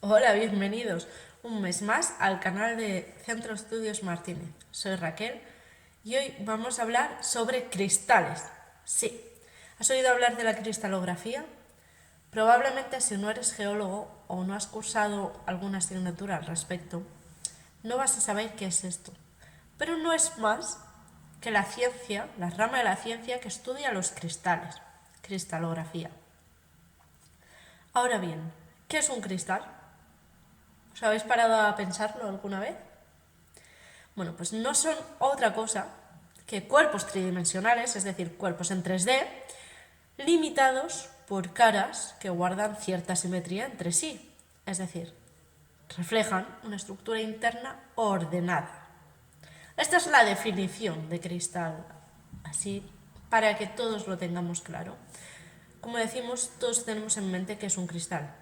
Hola, bienvenidos un mes más al canal de Centro Estudios Martínez. Soy Raquel y hoy vamos a hablar sobre cristales. Sí, ¿has oído hablar de la cristalografía? Probablemente si no eres geólogo o no has cursado alguna asignatura al respecto, no vas a saber qué es esto. Pero no es más que la ciencia, la rama de la ciencia que estudia los cristales, cristalografía. Ahora bien, ¿qué es un cristal? ¿Os habéis parado a pensarlo alguna vez? Bueno, pues no son otra cosa que cuerpos tridimensionales, es decir, cuerpos en 3D, limitados por caras que guardan cierta simetría entre sí, es decir, reflejan una estructura interna ordenada. Esta es la definición de cristal, así para que todos lo tengamos claro. Como decimos, todos tenemos en mente que es un cristal.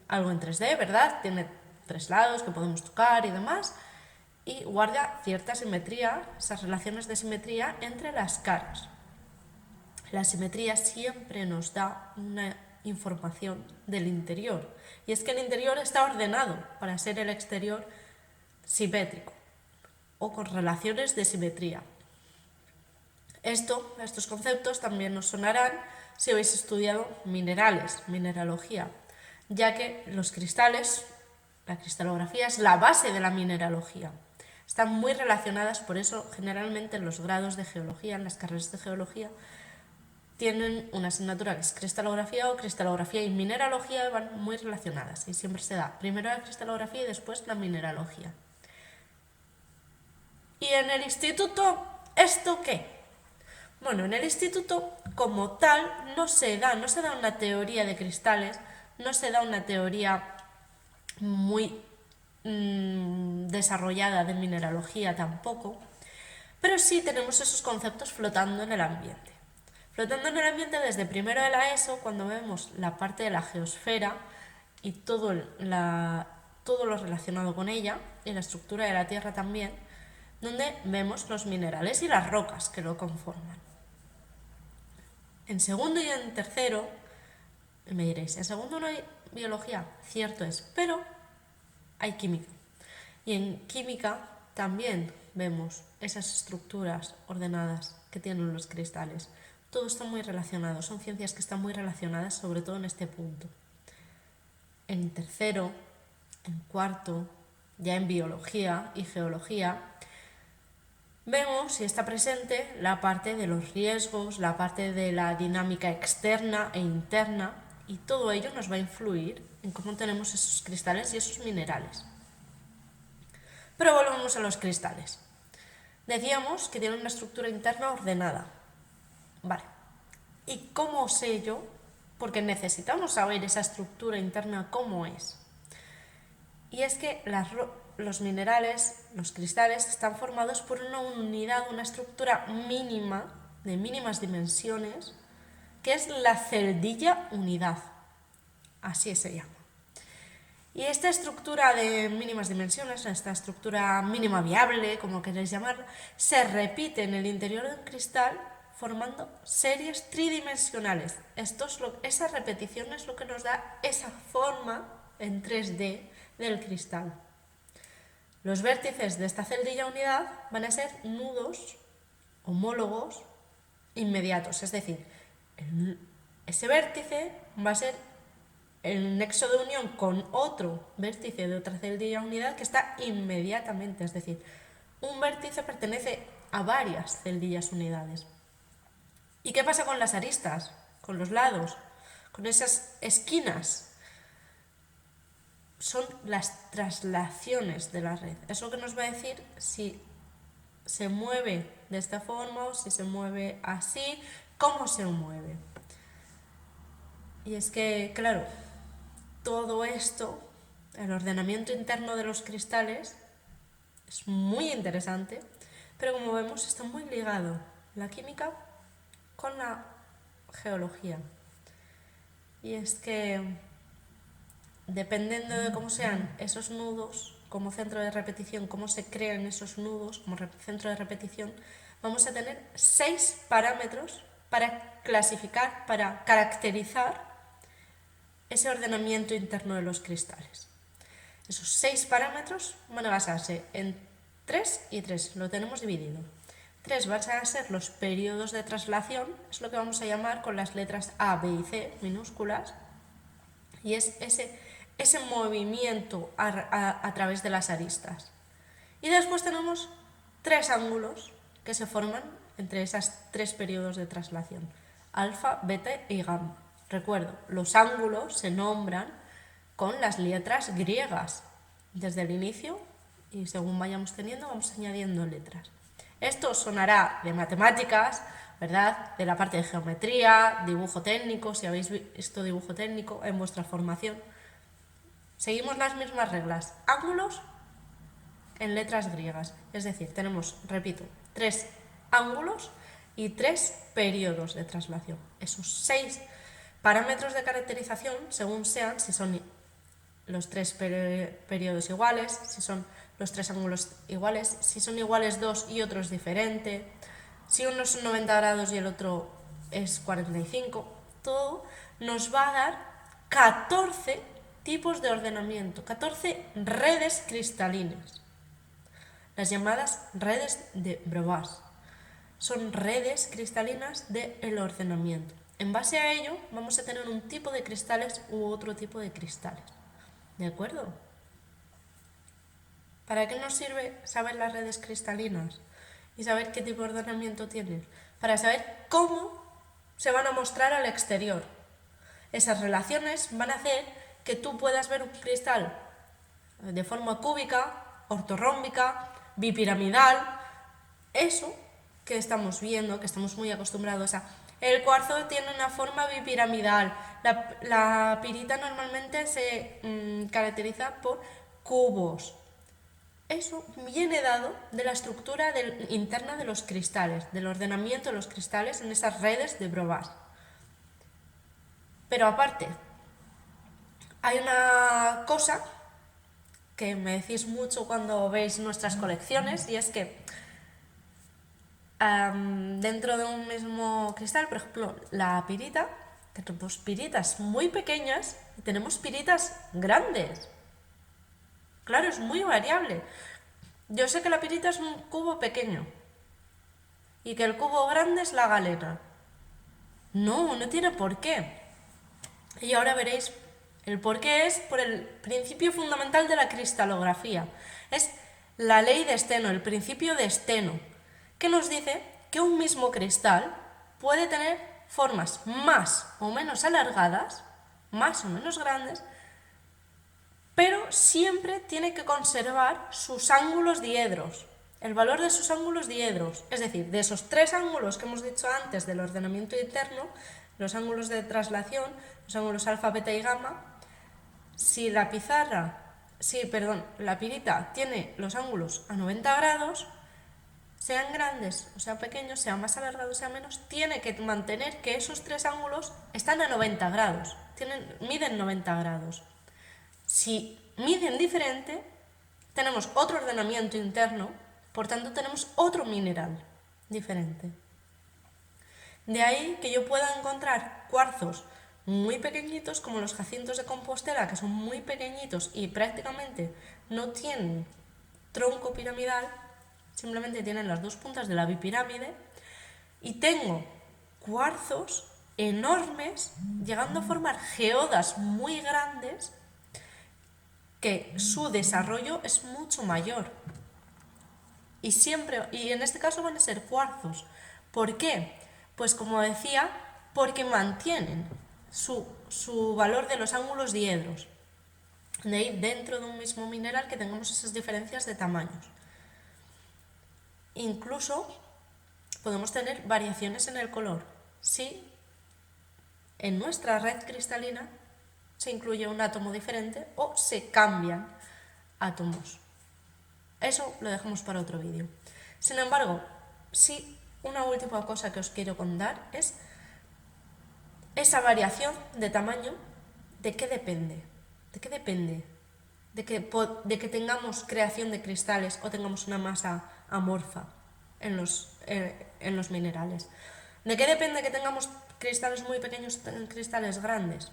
Algo en 3D, ¿verdad? Tiene tres lados que podemos tocar y demás, y guarda cierta simetría, esas relaciones de simetría entre las caras. La simetría siempre nos da una información del interior, y es que el interior está ordenado para ser el exterior simétrico o con relaciones de simetría. Estos conceptos también nos sonarán si habéis estudiado minerales, mineralogía, ya que los cristales, la cristalografía es la base de la mineralogía. Están muy relacionadas, por eso generalmente en los grados de geología, en las carreras de geología, tienen una asignatura que es cristalografía o cristalografía y mineralogía, van muy relacionadas y siempre se da primero la cristalografía y después la mineralogía. ¿Y en el instituto esto qué? Bueno, en el instituto como tal no se da una teoría de cristales, no se da una teoría muy desarrollada de mineralogía tampoco, pero sí tenemos esos conceptos flotando en el ambiente. Flotando en el ambiente desde primero de la ESO, cuando vemos la parte de la geosfera y todo lo relacionado con ella, y la estructura de la Tierra también, donde vemos los minerales y las rocas que lo conforman. En segundo y en tercero, me diréis, en segundo no hay biología, cierto es, pero hay química. Y en química también vemos esas estructuras ordenadas que tienen los cristales. Todo está muy relacionado, son ciencias que están muy relacionadas, sobre todo en este punto. En tercero, en cuarto, ya en biología y geología, vemos y está presente la parte de los riesgos, la parte de la dinámica externa e interna, y todo ello nos va a influir en cómo tenemos esos cristales y esos minerales. Pero volvemos a los cristales. Decíamos que tienen una estructura interna ordenada. Vale. ¿Y cómo sé yo? Porque necesitamos saber esa estructura interna cómo es. Y es que los minerales, los cristales, están formados por una unidad, una estructura mínima, de mínimas dimensiones, que es la celdilla unidad. Así se llama. Y esta estructura de mínimas dimensiones, esta estructura mínima viable, como queréis llamarla, se repite en el interior de un cristal formando series tridimensionales. Esa repetición es lo que nos da esa forma en 3D del cristal. Los vértices de esta celdilla unidad van a ser nudos homólogos inmediatos, es decir, ese vértice va a ser el nexo de unión con otro vértice de otra celdilla unidad que está inmediatamente, es decir, un vértice pertenece a varias celdillas unidades. ¿Y qué pasa con las aristas, con los lados, con esas esquinas? Son las traslaciones de la red. Es lo que nos va a decir si se mueve de esta forma o si se mueve así, cómo se mueve. Y es que, claro, todo esto, el ordenamiento interno de los cristales, es muy interesante, pero como vemos está muy ligado la química con la geología. Y es que dependiendo de cómo sean esos nudos, como centro de repetición, cómo se crean esos nudos como centro de repetición, vamos a tener 6 parámetros para clasificar, para caracterizar ese ordenamiento interno de los cristales. Esos 6 parámetros van a basarse en 3 y 3, lo tenemos dividido. 3 van a ser los periodos de traslación, es lo que vamos a llamar con las letras A, B y C minúsculas, y es ese movimiento a través de las aristas. Y después tenemos 3 ángulos que se forman entre esos 3 periodos de traslación, alfa, beta y gamma. Recuerdo, los ángulos se nombran con las letras griegas desde el inicio, y según vayamos teniendo vamos añadiendo letras. Esto sonará de matemáticas, ¿verdad? De la parte de geometría, dibujo técnico, si habéis visto dibujo técnico en vuestra formación. Seguimos las mismas reglas. Ángulos en letras griegas. Es decir, tenemos, repito, 3 ángulos y 3 periodos de traslación. Esos 6 parámetros de caracterización, según sean, si son los 3 periodos iguales, si son los 3 ángulos iguales, si son iguales 2 y otro es diferente, si uno es 90 grados y el otro es 45, todo nos va a dar 14 tipos de ordenamiento, 14 redes cristalinas, las llamadas redes de Brovaz. Son redes cristalinas del ordenamiento. En base a ello vamos a tener un tipo de cristales u otro tipo de cristales. ¿De acuerdo? ¿Para qué nos sirve saber las redes cristalinas y saber qué tipo de ordenamiento tienen? Para saber cómo se van a mostrar al exterior. Esas relaciones van a hacer que tú puedas ver un cristal de forma cúbica, ortorrómbica, bipiramidal. Eso que estamos viendo, que estamos muy acostumbrados a... El cuarzo tiene una forma bipiramidal. La pirita normalmente se caracteriza por cubos. Eso viene dado de la estructura interna de los cristales, del ordenamiento de los cristales en esas redes de Brovaz. Pero aparte, hay una cosa que me decís mucho cuando veis nuestras colecciones, y es que dentro de un mismo cristal, por ejemplo, la pirita, tenemos piritas muy pequeñas y tenemos piritas grandes. Claro, es muy variable. Yo sé que la pirita es un cubo pequeño y que el cubo grande es la galena. No, no tiene por qué. Y ahora veréis, el por qué es por el principio fundamental de la cristalografía. Es la ley de Steno, el principio de Steno, que nos dice que un mismo cristal puede tener formas más o menos alargadas, más o menos grandes, pero siempre tiene que conservar sus ángulos diedros, el valor de sus ángulos diedros, es decir, de esos 3 ángulos que hemos dicho antes del ordenamiento interno, los ángulos de traslación, los ángulos alfa, beta y gamma. Si la pirita tiene los ángulos a 90 grados, sean grandes o sean pequeños, sean más alargados o sean menos, tiene que mantener que esos 3 ángulos están a 90 grados, miden 90 grados. Si miden diferente, tenemos otro ordenamiento interno, por tanto tenemos otro mineral diferente. De ahí que yo pueda encontrar cuarzos muy pequeñitos como los jacintos de Compostela, que son muy pequeñitos y prácticamente no tienen tronco piramidal, simplemente tienen las 2 puntas de la bipirámide, y tengo cuarzos enormes llegando a formar geodas muy grandes que su desarrollo es mucho mayor. Y en este caso van a ser cuarzos. ¿Por qué? Pues como decía, porque mantienen su valor de los ángulos diedros. De ahí dentro de un mismo mineral que tengamos esas diferencias de tamaños. Incluso podemos tener variaciones en el color si en nuestra red cristalina se incluye un átomo diferente o se cambian átomos. Eso lo dejamos para otro vídeo. Sin embargo, sí, una última cosa que os quiero contar es esa variación de tamaño. ¿De qué depende? ¿De qué depende? De que tengamos creación de cristales o tengamos una masa amorfa en los minerales. ¿De qué depende que tengamos cristales muy pequeños y cristales grandes?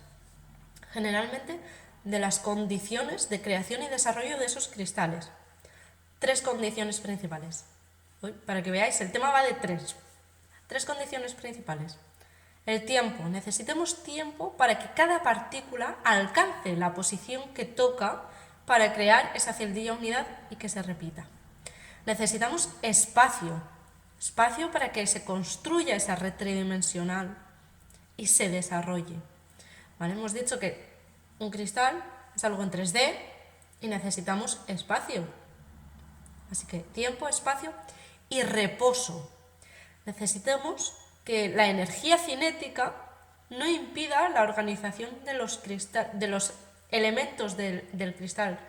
Generalmente de las condiciones de creación y desarrollo de esos cristales. 3 condiciones principales. Para que veáis, el tema va de 3. 3 condiciones principales. El tiempo. Necesitamos tiempo para que cada partícula alcance la posición que toca para crear esa celdilla unidad y que se repita. Necesitamos espacio. Espacio para que se construya esa red tridimensional y se desarrolle. ¿Vale? Hemos dicho que un cristal es algo en 3D y necesitamos espacio. Así que tiempo, espacio y reposo. Necesitamos que la energía cinética no impida la organización de los elementos del cristal.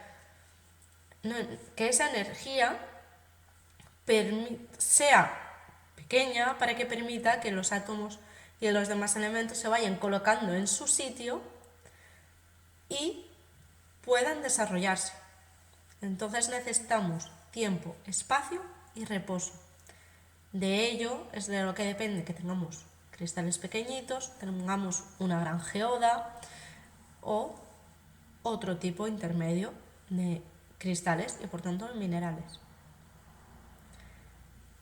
No, que esa energía sea pequeña para que permita que los átomos y los demás elementos se vayan colocando en su sitio y puedan desarrollarse. Entonces necesitamos tiempo, espacio y reposo. De ello es de lo que depende que tengamos cristales pequeñitos, tengamos una gran geoda o otro tipo intermedio de cristales y por tanto minerales.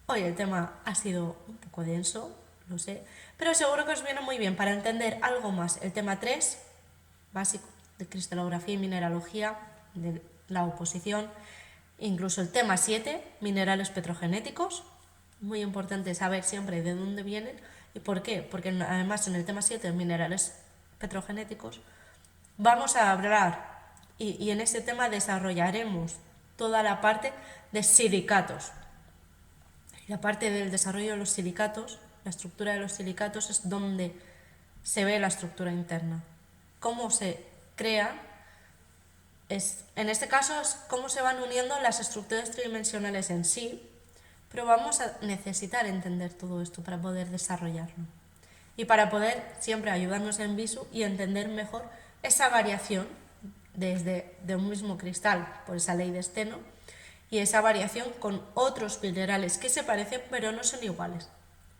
Hoy el tema ha sido un poco denso, lo sé, pero seguro que os viene muy bien para entender algo más el tema 3, básico, de cristalografía y mineralogía, de la oposición, incluso el tema 7, minerales petrogenéticos. Muy importante saber siempre de dónde vienen y por qué, porque además en el tema 7, minerales petrogenéticos, vamos a hablar y en ese tema desarrollaremos toda la parte de silicatos. La parte del desarrollo de los silicatos, la estructura de los silicatos es donde se ve la estructura interna. Cómo se crea, en este caso es cómo se van uniendo las estructuras tridimensionales en sí, pero vamos a necesitar entender todo esto para poder desarrollarlo. Y para poder siempre ayudarnos en Visu y entender mejor esa variación desde de un mismo cristal por esa ley de Steno y esa variación con otros minerales que se parecen pero no son iguales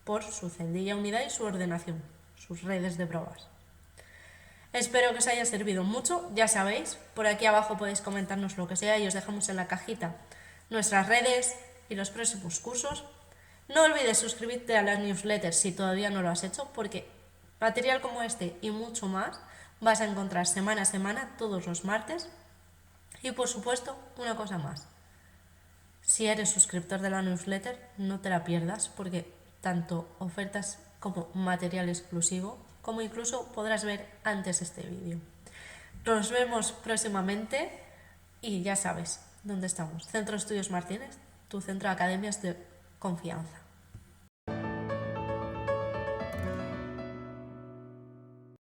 por su celdilla unidad y su ordenación, sus redes de pruebas. Espero que os haya servido mucho, ya sabéis, por aquí abajo podéis comentarnos lo que sea y os dejamos en la cajita nuestras redes y los próximos cursos. No olvides suscribirte a las newsletters si todavía no lo has hecho, porque material como este y mucho más vas a encontrar semana a semana, todos los martes. Y por supuesto, una cosa más. Si eres suscriptor de la newsletter, no te la pierdas, porque tanto ofertas como material exclusivo, como incluso podrás ver antes este vídeo. Nos vemos próximamente y ya sabes dónde estamos. Centro Estudios Martínez, tu centro de academias de confianza.